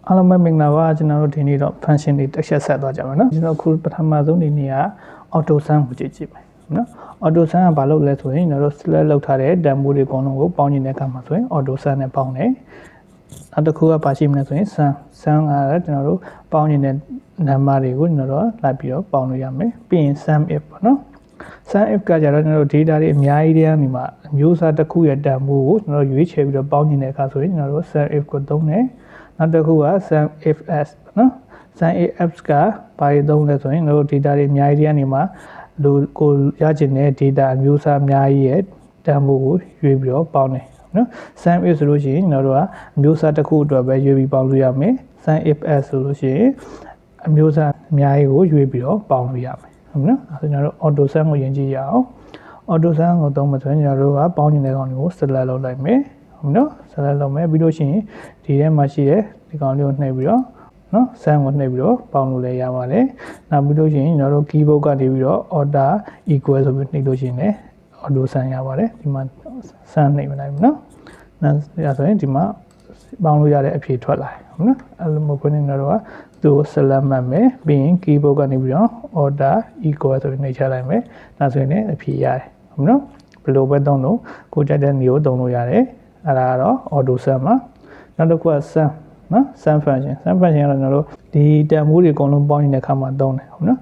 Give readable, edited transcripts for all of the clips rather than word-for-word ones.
အားလုံးပဲမင်္ဂလာပါကျွန်တော်တို့ဒီနေ့တော့ function တွေတစ်ချက်ဆက်သွားကြမယ်နော်ကျွန်တော်ခုပထမဆုံးဒီနေ့က auto sum ကိုကြည့်မယ်နော် auto sum ကဘာလုပ်လဲဆိုရင်ကျွန်တော်တို့ select လုပ်ထားတဲ့ demo တွေအကုန်လုံးကိုပေါင်းညင်တဲ့အခါမှာဆိုရင် auto sum နဲ့ပေါင်းတယ်နောက်တစ်ခုကဘာရှိမလဲဆိုရင် sum ကကျွန်တော်တို့ပေါင်းညင်တဲ့ number တွေကိုကျွန်တော်တို့လိုက်ပြီးတော့ပေါင်းလို့ရမယ်ပြီးရင် sum if ပေါ့နော် sum if ကကြတော့ကျွန်တော်တို့ data တွေအများကြီးတွေကနေမှာအမျိုးအစားတစ်ခုရဲ့ demo ကိုကျွန်တော်တို့ရွေးချယ်ပြီးတော့ပေါင်းညင်တဲ့အခါဆိုရင်ကျွန်တော်တို့ sum if ကိုသုံးတယ်နောက်တစ်ခုက sum ifs နော် sum ifs ကဘာတွေသုံးလဲဆိုရင်တို့ data တွေအများကြီးတွေကနေမှာလူကိုရချင်တဲ့ data အမျိုးအစားအများကြီးရဲ့ demo ကိုရွေးပြီးတော့ပေါင်းတယ်နော် sum if ဆိုလို့ရှိရင်ကျွန်တော်တို့ကအမျိုးအစားတစ်ခုအတွက်ပဲရွေးပြီးပေါင်းလို့ရမယ် sum ifs ဆိုလို့ရှိရင်အမျိုးအစားအများကြီးကိုရွေးပြီးတော့ပေါင်းလို့ရမယ်ဟုတ်နော်အဲကျွန်တော်တို့ auto sum ကိုယဉ်ကြည့်ရအောင် auto sum ကိုသုံးမှဆိုရင်ကျွန်တော်တို့ကပေါင်းညင်တဲ့ကောင်တွေကို select လုပ်လိုက်မယ်ဟုတ်နော် select လုပ်မယ်ပြီးလို့ရှိရင်ဒီထဲမှာရှိတဲ့ဒီကောင်လေးကိုနှိပ်ပြီးတော့နော် sum ကိုနှိပ်ပြီးတော့ပေါင်းလို့လည်းရပါတယ်နောက်ပြီးလို့ရှိရင်ကျွန်တော်တို့ keyboard ကနေပြီးတော့ order equal ဆိုပြီးနှိပ်လို့ရှိရင်လည်း auto sum ရပါတယ်ဒီမှာ sum နှိပ်မလိုက်ဘူးနော်ဒါဆိုရင်ဒီမှာပေါင်းလို့ရတဲ့အဖြေထွက်လာတယ်ဟုတ်နော်အဲ့လိုမျိုးခွင့်နေတော့ကသူ့ select မှတ်မယ်ပြီးရင် keyboard ကနေပြီးတော့ order equal ဆိုပြီးနှိပ်ချလိုက်မယ်ဒါဆိုရင်လည်းအဖြေရတယ်ဟုတ်နော်ဘယ်လိုပဲသုံးလို့ကိုကြိုက်တဲ့နေကိုသုံးလို့ရတယ်အဲ့ဒါကတော့ auto sum ပါနောက်တစ်ခုက sum နော် sum function ကတော့ကျွန်တော်တို့ဒီတန်ဖိုးတွေအကုန်လုံးပေါင်းနေတဲ့အခါမှာသုံးတယ်ဟုတ်နော်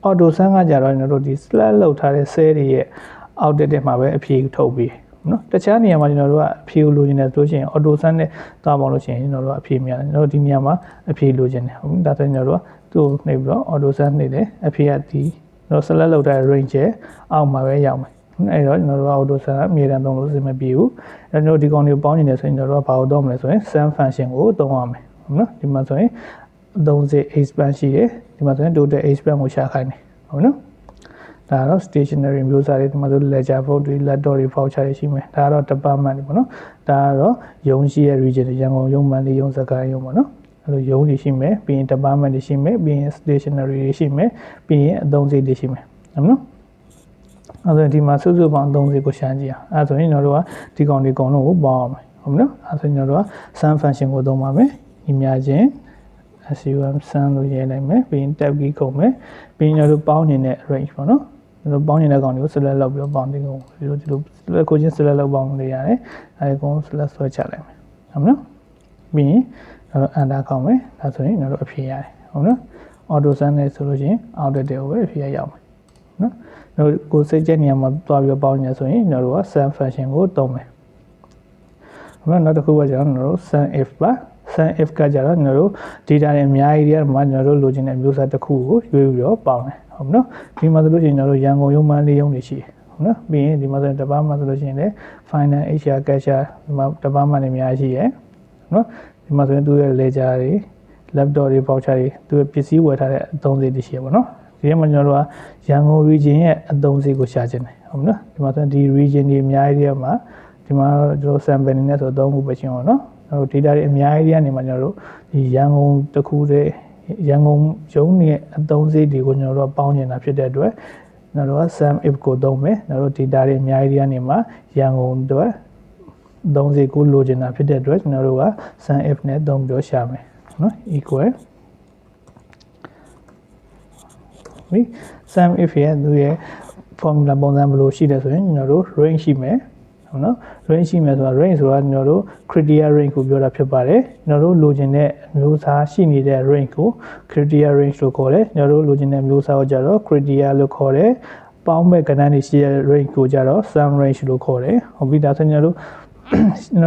auto sum ကကြတော့ကျွန်တော်တို့ဒီ select လုပ်ထားတဲ့ cell တွေရဲ့ output တွေမှာပဲအဖြေထုတ်ပြီးနော်တခြားနေရာမှာကျွန်တော်တို့ကအဖြေကိုလိုချင်တယ်ဆိုလို့ရှိရင် auto sum နဲ့သွားပေါင်းလို့ရှိရင်ကျွန်တော်တို့ကအဖြေမရတယ်ကျွန်တော်တို့ဒီနေရာမှာအဖြေလိုချင်တယ်ဟုတ်ဒါဆိုရင်ကျွန်တော်တို့ကသူ့ကိုနှိပ်ပြီးတော့ auto sum နှိပ်တယ်အဖြေကဒီကျွန်တော် select လုပ်ထားတဲ့ range ရဲ့အောက်မှာပဲရောက်မယ်အဲ့တော့ကျွန်တော်တို့က auto sum အမြဲတမ်းသုံးလို့အဆင်မပြေဘူးအဲ့တော့ဒီကောင်တွေကိုပေါင်းနေတယ်ဆိုရင်ကျွန်တော်တို့ကဘာလို့သုံးမလဲဆိုရင် sum function ကိုသုံးရမယ်ဟုတ်နော်ဒီမှာဆိုရင်30 expand ရှိတယ်ဒီမှာဆိုရင် total expand ကိုရှာခိုင်းတယ်ဟုတ်နော်ဒါကတော့ stationary မျိုးစားတွေဒီမှာဆို ledger vote တွေ laptop တွေ voucher တွေရှိမယ်ဒါကတော့ department တွေပေါ့နော်ဒါကတော့ရုံးရှိရဲ့ region တွေရန်ကုန်ရုံးမန္တလေးရုံးစကိုင်းရုံးပေါ့နော်အဲ့လိုရုံးတွေရှိမယ်ပြီးရင် department တွေရှိမယ်ပြီးရင် stationary တွေရှိမယ်ပြီးရင်အသုံးစရိတ်တွေရှိမယ်ဟုတ်နော်အဲ့ဒါဒီမှာစုစုပေါင်း30ကိုရှင်းကြည့်အောင်အဲ့ဆိုရင်ကျွန်တော်တို့ကဒီကောင်ဒီကောင်လုံးကိုပေါင်းအောင်မယ်ဟုတ်မလားအဲ့ဆိုရင်ကျွန်တော်တို့က sum function ကိုသုံးပါမယ်ညီများချင်း sum sum လို့ရေးလိုက်မယ်ပြီးရင် tab key ကုန်မယ်ပြီးရင်ကျွန်တော်တို့ပေါင်းနေတဲ့ range ပေါ့နော်ကျွန်တော်ပေါင်းနေတဲ့ကောင်တွေကို select လုပ်ပြီးတော့ပေါင်းတင်ကုန်ဒီလို select ကိုချင်း select လုပ်ပေါင်းလို့ရတယ်အဲဒီကောင် select ဆွဲချလိုက်မယ်ဟုတ်မလားပြီးရင်ကျွန်တော် enter ခေါက်မယ်ဒါဆိုရင်ကျွန်တော်တို့အဖြေရတယ်ဟုတ်နော် auto sum နဲ့ဆိုလို့ရှိရင် output တွေကိုပဲအဖြေရရောက်မယ်နော်တို့ကိုစိတ်ကြက်နေရာမှာတွားပြီးပေါင်းနေဆိုရင်ကျွန်တော်တို့က sum function ကိုသုံးမယ်။နောက်တစ်ခုကကျတော့ကျွန်တော်တို့ sum if ပါ sum if ကကျတော့ကျွန်တော်တို့ data တွေအများကြီးတွေမှာကျွန်တော်တို့လိုချင်တဲ့မျိုးစားတစ်ခုကိုရွေးပြီးတော့ပေါင်းတယ်ဟုတ်မနော်ဒီမှာဆိုလို့ရှိရင်ကျွန်တော်တို့ရန်ကုန်ရုံးမန္တလေးရုံးတွေရှိတယ်ဟုတ်နော်ပြီးရင်ဒီမှာဆိုရင်တပတ်မှဆိုလို့ရှိရင်လည်း finance HR cashier ဒီမှာတပတ်မှနေအများကြီးရှိရယ်နော်ဒီမှာဆိုရင်သူရဲ့ ledger တွေ laptop တွေ voucher တွေသူရဲ့ပစ္စည်းဝယ်ထားတဲ့အသုံးစရိတ်တွေရှိရပါတော့ဒီထဲမှာကျွန်တော်တို့ကရန်ကုန် region ရဲ့အသုံးစရိတ်ကိုရှာချင်တယ်ဟုတ်မလားဒီမှာဆိုရင်ဒီ region တွေအများကြီးတွေမှာဒီမှာကျွန်တော် sample နေနဲ့ဆိုတော့3ခုပဲရှင်းအောင်နော်ကျွန်တော် data တွေအများကြီးတွေကနေမှာကျွန်တော်တို့ဒီရန်ကုန်တစ်ခုတည်းရန်ကုန်ရုံးရဲ့အသုံးစရိတ်တွေကိုကျွန်တော်တို့ပေါင်းနေတာဖြစ်တဲ့အတွက်ကျွန်တော်တို့က sum if ကိုသုံးမယ်ကျွန်တော်တို့ data တွေအများကြီးတွေကနေမှာရန်ကုန်အတွက်အသုံးစရိတ်ကိုလိုချင်တာဖြစ်တဲ့အတွက်ကျွန်တော်တို့က sum if နဲ့သုံးပြီးတော့ရှာမယ်နော် equal sum if ရဲ့သူရဲ့ formula ပုံစံဘယ်လိုရှိလဲဆိုရင်ကျွန်တော်တို့ range ရှိမယ်ဟုတ်နော် range ရှိမယ်ဆိုတာ range ဆိုတာကျွန်တော်တို့ criteria range ကိုပြောတာဖြစ်ပါတယ်ကျွန်တော်တို့လိုချင်တဲ့မျိုးစားရှိနေတဲ့ range ကို criteria range လို့ခေါ်တယ်ကျွန်တော်တို့လိုချင်တဲ့မျိုးစားကိုကြတော့ criteria လို့ခေါ်တယ်ပေါင်းမဲ့ကဏ္ဍတွေရှိတဲ့ range ကိုကြတော့ sum range လို့ခေါ်တယ်ဟုတ်ပြီဒါဆိုကျွန်တော်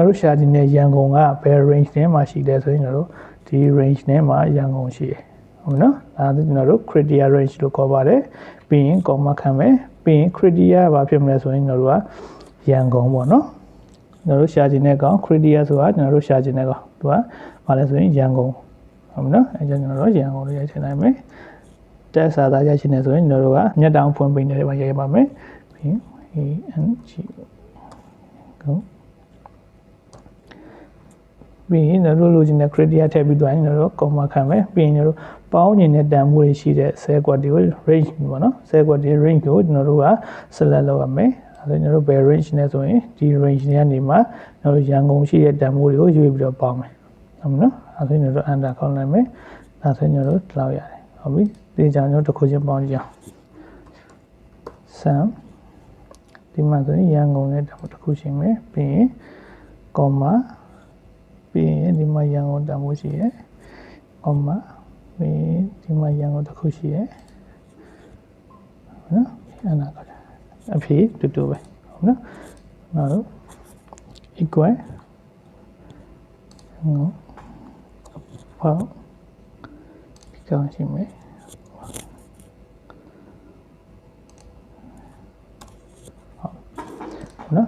တို့ရှာချင်တဲ့ရန်ကုန်ကဘယ် range ထဲမှာရှိလဲဆိုရင်ကျွန်တော်တို့ဒီ range ထဲမှာရန်ကုန်ရှိတယ်ဟုတ်နော်ဒါဆိုကျွန်တော်တို့ criteria range လို့ခေါ်ပါတယ်ပြီးရင် comma ခံမယ်ပြီးရင် criteria ဘာဖြစ်မလဲဆိုရင်ကျွန်တော်တို့ကရန်ကုန်ပေါ့နော်ကျွန်တော်တို့ရှာချင်တဲ့ကောင် criteria ဆိုတာကျွန်တော်တို့ရှာချင်တဲ့ကောင်သူကဘာလဲဆိုရင်ရန်ကုန်ဟုတ်မနော်အဲကြောင့်ကျွန်တော်တို့ရန်ကုန်လေးရိုက်ထည့်နိုင်မယ်တက်စာသားရိုက်ချင်တယ်ဆိုရင်ကျွန်တော်တို့ကမျက်တောင်ဖွင့်ပိန်တွေမှာရိုက်ပါမယ်ပြီးရင် ang ကိုပြီးရင်ကျွန်တော်တို့လိုချင်တဲ့ criteria ထည့်ပြီးသွားရင်ကျွန်တော်တို့ comma ခံမယ်ပြီးရင်ကျွန်တော်တို့ပေါင်းနေတဲ့တန်ဖိုးတွေရှိတဲ့ cell quad တွေကို range ပေါ့နော် cell quad တွေ range ကိုကျွန်တော်တို့က select လုပ်ရမယ်အဲဒါကျွန်တော်တို့ဘယ် range နဲ့ဆိုရင်ဒီ range တွေကနေမှကျွန်တော်တို့ရန်ကုန်ရှိတဲ့တန်ဖိုးတွေကိုရွေးပြီးတော့ပေါင်းမယ် ဟုတ်နော်အဲ့ဒါကျွန်တော် under ခေါင်းလိုက်မယ်ဒါဆိုကျွန်တော်လောက်ရတယ်ဟုတ်ပြီဒီကြောင့်ကျွန်တော်တစ်ခုချင်းပေါင်းကြည့်အောင် sum ဒီမှာဆိုရင်ရန်ကုန်နဲ့တစ်ခုချင်းပဲပြီးရင် comma ပြီးရင်ဒီမှာရန်ကုန်တမိုးရှိရယ် comma ပြီးရင်ဒီမှာရန်ကုန်တစ်ခုရှိရယ်နော်အဲ့ဒါကအဖြေတူတူပဲဟုတ်နော်နောက် equal ဟုတ်ဒီကောင်ရှိမယ်နော်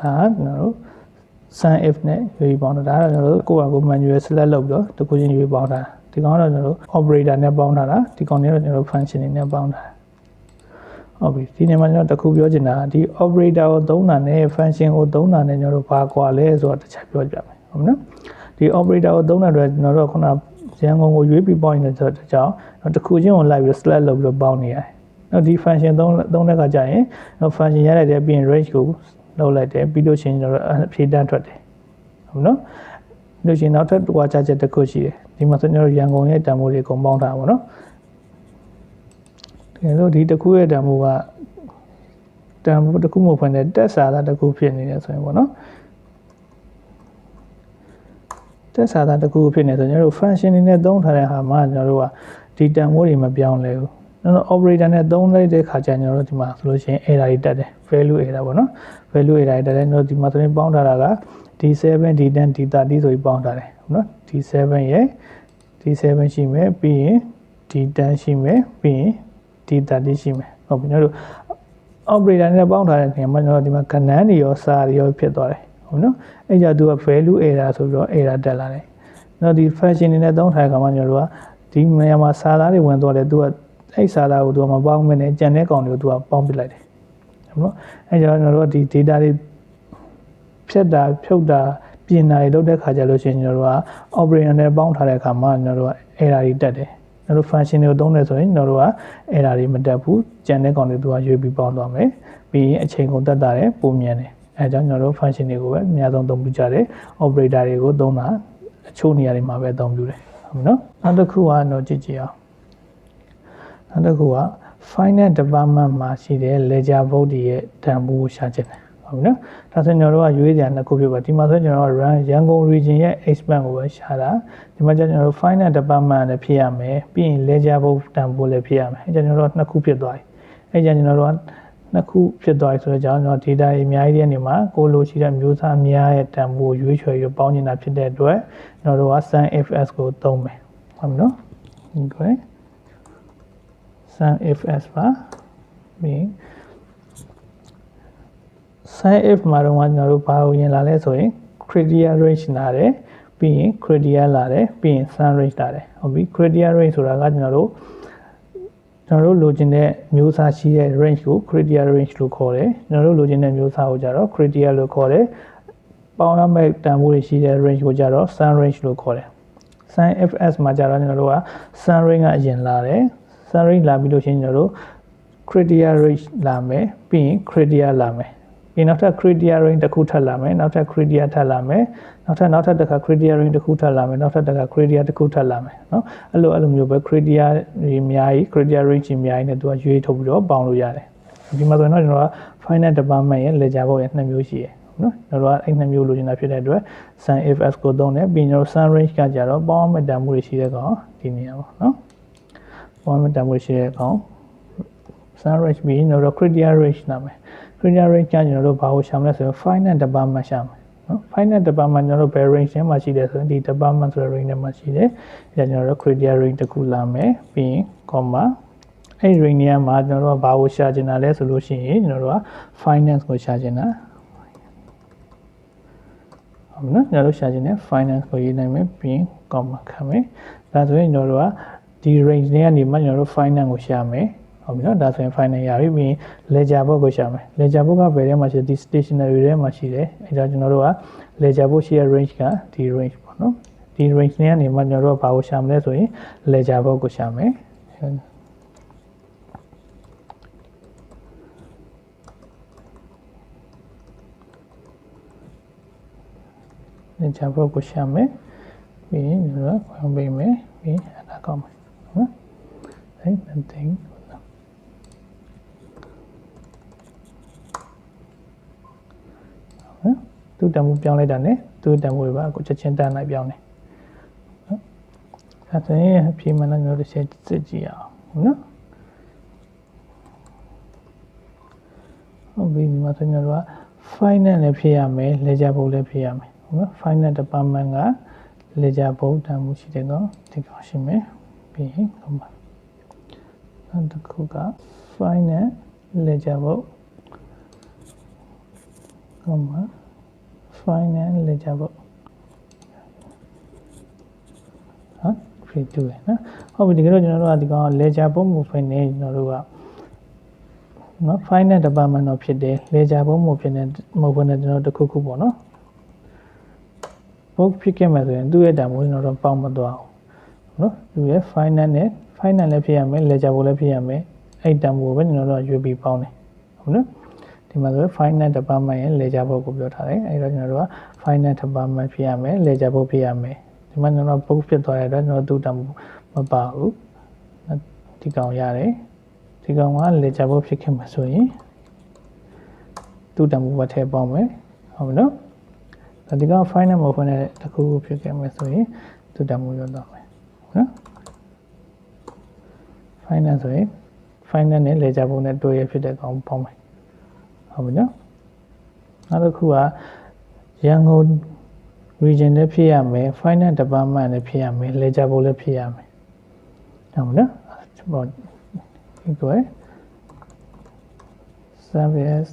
ဒါကကျွန်တော်တို့ sun if နဲ့ရွေးပေါင်းတာဒါကကျွန်တော်တို့ကိုယ့်အကူ manual select လုပ်ပြီးတော့တခုချင်းရွေးပေါင်းတာဒီကောင်ကတော့ကျွန်တော်တို့ operator နဲ့ပေါင်းထားတာဒီကောင်တွေတော့ကျွန်တော်တို့ function တွေနဲ့ပေါင်းထားတာဟုတ်ပြီဒီနေ့မှာကျွန်တော်တခုပြောချင်တာဒီ operator ကိုသုံးတာနဲ့ function ကိုသုံးတာနဲ့ကျွန်တော်တို့ဘာကွာလဲဆိုတော့တစ်ချက်ပြောပြမယ်ဟုတ်မနော်ဒီ operator ကိုသုံးတဲ့အတွက်ကျွန်တော်တို့ခုနရန်ကုန်ကိုရွေးပြီးပေါင်းနေတဲ့အကြောင်းတခုချင်းကိုလိုက်ပြီး select လုပ်ပြီးတော့ပေါင်းနေရတယ်နောက်ဒီ function သုံးတဲ့အခါကျရင် function ရလိုက်တဲ့ပြီးရင် range ကိုလုပ်လိုက်တယ်ပြီးလို့ရှိရင်ကျွန်တော်တို့ဖြည့်တန်းထွက်တယ်ဟုတ်နော်လို့ရှိရင်နောက်ထပ်တွားချချက်တစ်ခုရှိတယ်ဒီမှာဆိုကျွန်တော်တို့ရန်ကုန်ရဲ့တန်ဖိုးတွေကုန်ပေါင်းထားပါတော့တကယ်လို့ဒီတစ်ခုရဲ့တန်ဖိုးကတန်ဖိုးတစ်ခုမဟုတ်ဘဲနဲ့တက်စာသားတစ်ခုဖြစ်နေတယ်ဆိုရင်ပေါ့နော်တက်စာသားတစ်ခုဖြစ်နေဆိုကျွန်တော်တို့ function တွေနဲ့သုံးထားတဲ့ဟာမှာကျွန်တော်တို့ကဒီတန်ဖိုးတွေမပြောင်းလဲဘူးကျွန်တော် operator နဲ့သုံးလိုက်တဲ့ခါကျကျွန်တော်တို့ဒီမှာဆိုလို့ရှိရင် error တွေတက်တယ် value error ပေါ့နော် value error တွေတက်တယ်ကျွန်တော်ဒီမှာဆိုရင်ပေါင်းထားတာက D7 D10 D30 ဆိုပြီးပေါင်းထားတယ်ဟုတ်နော် D7 ရဲ့ D7 ရှိမယ်ပြီးရင် D10 ရှိမယ်ပြီးရင် D30 ရှိမယ်ဟုတ်ပြီကျွန်တော်တို့ operator နဲ့ပေါင်းထားတဲ့နေရာမှာကျွန်တော်ဒီမှာကဏ္ဍတွေရောစာတွေရောဖြစ်သွားတယ်ဟုတ်နော်အဲ့ကြသူက value error ဆိုပြီးတော့ error တက်လာတယ်ကျွန်တော်ဒီ function တွေနဲ့သုံးထားတဲ့အခါမှာကျွန်တော်တို့ကဒီနေရာမှာစာသားတွေဝင်သွားတယ်သူကအဲ့စာသားကိုသူကမပေါင်းမနဲ့ကြံတဲ့ကောင်တွေကိုသူကပေါင်းပစ်လိုက်တယ်ဟုတ်နော်အဲ့ကြောင့်ကျွန်တော်တို့ကဒီ data တွေဖြတ်တာဖြုတ်တာပြင်တာတွေလုပ်တဲ့ခါကျလို့ရှိရင်ကျွန်တော်တို့က operator နဲ့ပေါင်းထားတဲ့အခါမှာကျွန်တော်တို့က error တွေတက်တယ်ကျွန်တော်တို့ function တွေကိုသုံးတယ်ဆိုရင်ကျွန်တော်တို့က error တွေမတက်ဘူးကြံတဲ့ကောင်တွေသူကရွေးပြီးပေါင်းသွားမယ်ပြီးရင်အချိန်ကုန်တက်တာတယ်ပုံမြန်တယ်အဲကြောင့်ကျွန်တော်တို့ function တွေကိုပဲအများဆုံးသုံးပြကြတယ် operator တွေကိုသုံးတာအချို့နေရာတွေမှာပဲသုံးပြတယ်ဟုတ်နော်နောက်တစ်ခုကတော့ကြည့်ကြည့်အောင်နောက်တစ်ခုက finance department မှာရှိတဲ့ ledger book တွေရဲ့တန်ဖိုးကိုရှာချင်တယ်ဟုတ်နော်ဒါဆိုကျွန်တော်တို့ကရွေးစရာနှစ်ခုဖြစ်ပါဒီမှာဆိုကျွန်တော်က ရန်ကုန် region ရဲ့ expense ကိုပဲရှာတာဒီမှာကျကျွန်တော်တို့ finance department လည်းဖြစ်ရမယ်ပြီးရင် ledger book တန်ဖိုးလည်းဖြစ်ရမယ်အဲကျွန်တော်တို့နှစ်ခုဖြစ်သွားပြီအဲကျကျွန်တော်တို့ကနှစ်ခုဖြစ်သွားပြီဆိုတော့ကျွန်တော် data တွေအများကြီးတဲ့နေမှာကိုလိုရှိတဲ့မျိုးစားများရဲ့တန်ဖိုးရွေးချယ်ပြီးပေါင်းနေတာဖြစ်တဲ့အတွက်ကျွန်တော်တို့က sun fs ကိုသုံးမယ်ဟုတ်နော်ဒီကွယ် sun fs ပါပြီး sun if မှာတော့ကျွန်တော်တို့ဘာကိုရင်လာလဲဆိုရင် criteria range လာတယ်ပြီးရင် criteria လာတယ်ပြီးရင် sun range လာတယ်ဟုတ်ပြီ criteria range ဆိုတာကကျွန်တော်တို့လိုချင်တဲ့မျိုးစားရှိတဲ့ range ကို criteria range လို့ခေါ်တယ်ကျွန်တော်တို့လိုချင်တဲ့မျိုးစားကိုကြတော့ criteria လို့ခေါ်တယ်ပေါင်းရမယ့်တန်ဖိုးတွေရှိတဲ့ range ကိုကြတော့ sun range လို့ခေါ်တယ် sun fs မှာကြတော့ကျွန်တော်တို့က sun range ကအရင်လာတယ် sun range လာပြီးလို့ရှိရင်ကျွန်တော်တို့ criteria range လာမယ်ပြီးရင် criteria လာမယ်ပြီးနောက်ထပ် criteria range တစ်ခုထပ်လာမယ်နောက်ထပ် criteria ထပ်လာမယ်နောက်ထပ်တစ်ခါ criteria range တစ်ခုထပ်လာမယ်နောက်ထပ်တစ်ခါ criteria တစ်ခုထပ်လာမယ်เนาะအဲ့လိုမျိုးပဲ criteria တွေအများကြီး criteria range တွေအများကြီးနဲ့သူကရွေးထုတ်ပြီးတော့ပေါင်းလို့ရတယ်ဒီမှာဆိုရင်တော့ကျွန်တော်က finance department ရဲ့ ledger book ရဲ့နှစ်မျိုးရှိတယ်เนาะကျွန်တော်ကအဲ့နှစ်မျိုးလိုချင်တာဖြစ်တဲ့အတွက် sun fs ကိုသုံးတယ်ပြီးကျွန်တော် sun range ကကြတော့ပေါင်းမဲ့တန်ဖိုးတွေရှိတဲ့ကောင်ဒီနေရာပေါ့เนาะပေါင်းမဲ့တန်ဖိုးရှိတဲ့ကောင် sun range ပြီးကျွန်တော် criteria range နာမယ် criteria range ကကျွန်တော်တို့ဘာကိုရှာမလဲဆိုရင် finance department ရှာမယ်နော် finance department ကျွန်တော်တို့ဘယ် range ထဲမှာရှိတယ်ဆိုရင်ဒီ department ဆိုတဲ့ range ထဲမှာရှိတယ်အဲကျွန်တော်တို့ criteria range တစ်ခုလာမယ်ပြီးရင် comma အဲ့ range ထဲမှာကျွန်တော်တို့ကဘာကိုရှာချင်တာလဲဆိုလို့ရှိရင်ကျွန်တော်တို့က finance ကိုရှာချင်တာဟုတ်နော်ကျွန်တော်တို့ရှာချင်တဲ့ finance ကိုရေးနိုင်မယ်ပြီးရင် comma ခံမယ်ဒါဆိုရင်ကျွန်တော်တို့ကဒီ range ထဲကနေမှကျွန်တော်တို့ finance ကိုရှာမယ်ဟုတ်ပြီနော်ဒါဆိုရင် final ရပြီပြီးရင် ledger book ကိုရှာမယ် ledger book ကဘယ်ထဲမှာရှိဒီ stationery ထဲမှာရှိတယ်အဲဒါကျွန်တော်တို့က ledger book ရှိတဲ့ range ကဒီ range ပေါ့နော်ဒီ range နဲ့ကနေမှကျွန်တော်တို့ကဘာကိုရှာမလဲဆိုရင် ledger book ကိုရှာမယ် ledger book ကိုရှာမယ် ပြီးရင်ကျွန်တော်ခွင့်ပေးမယ်ပြီးအနာကောင်းမယ်နော်အဲ့ nothing နော်သူတန်ဖိုးပြောင်းလိုက်တာ ਨੇ သူတန်ဖိုးတွေပါအခုချက်ချင်းတန်းလိုက်ပြောင်းတယ်နော်အဲ့ဒါရင်အပြေမှန်းတော့ကျွန်တော်တို့စစ်ကြည့်အောင်နော်ဟုတ်ပြီဒီမှာကျွန်တော်တို့က finance လည်းဖြစ်ရမယ် ledger ဘုတ်လည်းဖြစ်ရမယ်ဟုတ်နော် finance department က ledger ဘုတ်တန်ဖိုးရှိတဲ့ကောင်ဒီကောင်ရှိမယ်ပြီးရင်ဟုတ်ပါနောက်တစ်ခုက finance ledger ဘုတ်ဟုတ်ပါ finance ledger ဘုတ်ဟာဖြစ်တူတယ်နော်ဟုတ်ပြီဒီကတော့ကျွန်တော်တို့ကဒီကောင် ledger ဘုတ်မှုဖိနေကျွန်တော်တို့ကနော် finance department တော့ဖြစ်တယ် ledger ဘုတ်မှုဖြစ်နေမဟုတ်ဘဲနဲ့ကျွန်တော်တစ်ခုခုပေါ့နော်ဘုတ်ဖြစ်ခဲ့မှဆိုရင်သူ့ရဲ့တန်ဖိုးကျွန်တော်တို့ပေါင်းမသွားဘူးနော်သူရဲ့ finance နဲ့ finance လည်းဖြစ်ရမယ် ledger ဘုတ်လည်းဖြစ်ရမယ်အဲ့တန်ဖိုးပဲကျွန်တော်တို့ရွေးပြီးပေါင်းတယ်ဟုတ်နော်ဒီမှာဆို finance department ရဲ့ ledger ဘုတ်ကိုပြောထားတယ်အဲ့တော့ကျွန်တော်တို့က finance department ဖြစ်ရမယ် ledger ဘုတ်ဖြစ်ရမယ်ဒီမှာကျွန်တော်ဘုတ်ဖြစ်သွားတဲ့အတွက်ကျွန်တော်တို့တန်ဖိုးမပါဘူးဒီကောင်ရတယ်ဒီကောင်က ledger ဘုတ်ဖြစ်ခဲ့မှဆိုရင်သူ့တန်ဖိုးပဲထည့်ပေါင်းမယ်ဟုတ်မနော်ဒီကောင် finance မဟုတ်ဘဲနဲ့တခုခုဖြစ်ခဲ့မှဆိုရင်သူ့တန်ဖိုးရောက်သွားမယ်နော် finance ဆိုရင် finance နဲ့ ledger ဘုတ်နဲ့တွဲရဖြစ်တဲ့ကောင်ပေါင်းမယ်ဟုတ်ပြီနော်နောက်တစ်ခုကရန်ကုန် region လည်းဖြစ်ရမယ် finance department လည်းဖြစ်ရမယ် ledger ဘုတ်လည်းဖြစ်ရမယ်ဟုတ်ပြီနော်ပေါ့ဒီကွယ် service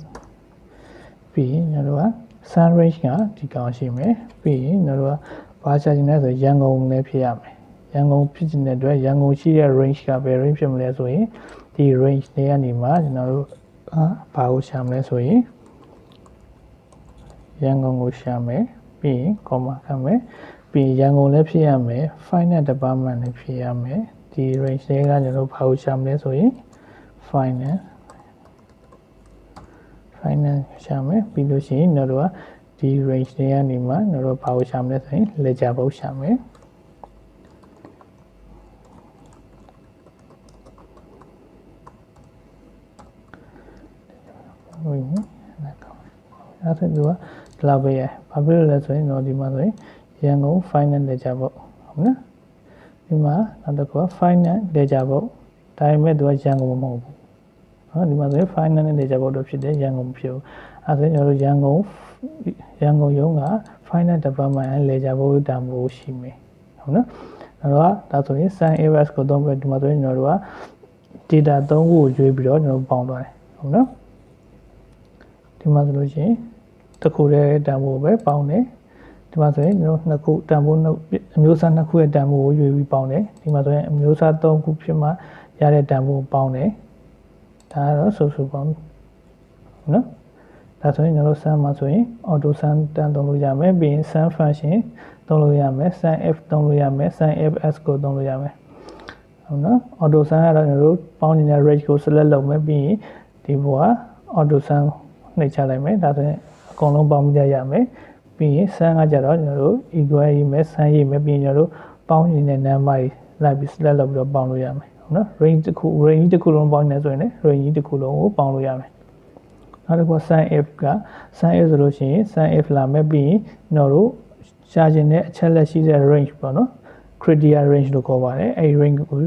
ပြီးရင်ကျွန်တော်တို့က sun range ကဒီကောင်ရှိမယ်ပြီးရင်ကျွန်တော်တို့ကဘာချင်လဲဆိုရန်ကုန်လည်းဖြစ်ရမယ်ရန်ကုန်ဖြစ်တဲ့အတွက်ရန်ကုန်ရှိတဲ့ range ကဘယ် range ဖြစ်မလဲဆိုရင်ဒီ range တွေကနေမှကျွန်တော်တို့ဘာကိုရှာမလဲဆိုရင်ရန်ကုန်ကိုရှာမယ်ပြီးရင် comma ခတ်မယ်ပြီးရင်ရန်ကုန်လည်းဖြစ်ရမယ် finance department လည်းဖြစ်ရမယ်ဒီ range တွေကကျွန်တော်တို့ဘာကိုရှာမလဲဆိုရင် finance ရှာမယ်ပြီးလို့ရှိရင်ကျွန်တော်တို့ကဒီ range တွေကနေမှကျွန်တော်တို့ဘာကိုရှာမလဲဆိုရင် ledger ဘုတ်ရှာမယ်ဟုတ်ပြီအဲ့ဒါသူကဒီလောက်ပဲရဘာဖြစ်လို့လဲဆိုရင်တော့ဒီမှာဆိုရင်ရန်ကုန် finance ledger ဘုတ်ဟုတ်နော်ဒီမှာနောက်တစ်ခုက finance ledger ဘုတ်ဒါပေမဲ့သူကရန်ကုန်မဟုတ်ဘူးနော်ဒီမှာဆိုရင် finance နဲ့ ledger ဘုတ်တော့ဖြစ်တယ်ရန်ကုန်မဖြစ်ဘူးအဲ့ဒါဆိုရင်ကျွန်တော်တို့ရန်ကုန်ရုံးက finance department နဲ့ ledger ဘုတ်တန်ဖိုးရှိမယ်ဟုတ်နော်အဲ့တော့ဒါဆိုရင် sun avs ကိုသုံးပြီးဒီမှာဆိုရင်ကျွန်တော်တို့က data 3ခုကိုရွေးပြီးတော့ကျွန်တော်ပေါင်းသွားတယ်ဟုတ်နော်ဒီမှာဆိုလို့ရှိရင်တစ်ခုတည်းတန်ဖိုးပဲပေါင်းတယ်ဒီမှာဆိုရင်ကျွန်တော်နှစ်ခုတန်ဖိုးအမျိုးအစားနှစ်ခုရဲ့တန်ဖိုးကိုရွေးပြီးပေါင်းတယ်ဒီမှာဆိုရင်အမျိုးအစား3ခုဖြစ်မှရတဲ့တန်ဖိုးကိုပေါင်းတယ်ဒါကတော့ဆိုပေါင်းနော်ဒါဆိုရင်ကျွန်တော် sum မှာဆိုရင် auto sum တန်းသုံးလို့ရမယ်ပြီးရင် sum function သုံးလို့ရမယ် sum f သုံးလို့ရမယ် sum fs ကိုသုံးလို့ရမယ်ဟုတ်နော် auto sum ကတော့ကျွန်တော်တို့ပေါင်းနေတဲ့ range ကို select လုပ်မယ်ပြီးရင်ဒီဘောက auto sum နှိပ်ချလိုက်မယ်ဒါဆိုရင်အကုန်လုံးပေါင်းပြီးရမယ်ပြီးရင် sum ကကြတော့ကျွန်တော်တို့ equal ရေးမယ် sum ရေးမယ်ပြီးရင်ကျွန်တော်တို့ပေါင်းနေတဲ့ number တွေလိုက်ပြီး select လုပ်ပြီးတော့ပေါင်းလို့ရမယ်ဟုတ်နော် range တစ်ခုလုံးပေါင်းနေဆိုရင်လည်း range တစ်ခုလုံးကိုပေါင်းလို့ရမယ်နောက်တစ်ခု sum f က sum f ဆိုလို့ရှိရင် sum f လာမယ်ပြီးရင်ကျွန်တော်တို့ရှာချင်တဲ့အချက်လက်ရှိတဲ့ range ပေါ့နော် criteria range လို့ခေါ်ပါတယ်အဲ့ range ကို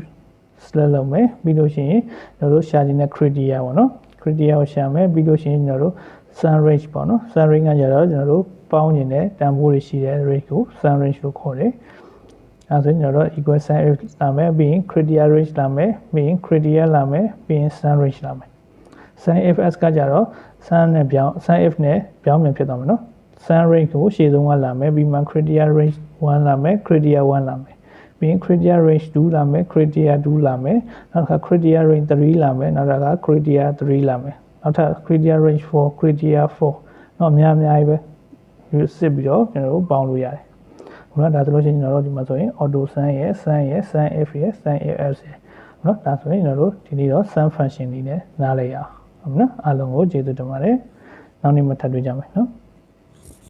select လုပ်မယ်ပြီးလို့ရှိရင်ကျွန်တော်တို့ရှာချင်တဲ့ criteria ပေါ့နော် criteria ကိုရှာမယ်ပြီးလို့ရှိရင်ကျွန်တော်တို့ sum range ပေါ့နော် sum range ကကြတော့ကျွန်တော်တို့ပေါင်းနေတဲ့တန်ဖိုးတွေရှိတဲ့ range ကို sum range လို့ခေါ်တယ်အဲဆိုရင်ကျွန်တော်တို့ equal sum f လာမယ်ပြီးရင် criteria range လာမယ်ပြီးရင် criteria လာမယ်ပြီးရင် sum range လာမယ် sum fs ကကြတော့ sum f နဲ့ပြောင်းပြန်ဖြစ်သွားမယ်နော် sum range ကိုရှေ့ဆုံးကလာမယ်ပြီးမှ criteria range 1လာမယ် criteria 1လာမယ်ပြီးရင် criteria range 2လာမယ် criteria 2လာမယ်နောက်တစ်ခါ criteria range 3လာမယ်နောက်တစ်ခါ criteria 3လာမယ်နောက်ထပ် criteria range 4 criteria 4တော့အများကြီးပဲစစ်ပြီးတော့ကျွန်တော်တို့ပေါင်းလို့ရတယ်ဟုတ်လားဒါဆိုလို့ရှိရင်ကျွန်တော်တို့ဒီမှာဆိုရင် auto sum ရဲ့ sum ရဲ့ sum f ရဲ့ sum fs ရဲ့ဟုတ်နော်ဒါဆိုရင်ကျွန်တော်တို့ဒီနေ့တော့ sum function လေးနဲ့နားလည်ရအောင်ဟုတ်နော်အားလုံးကိုကျေးဇူးတင်ပါတယ်နောက်နေ့မှထပ်တွေ့ကြမယ်နော်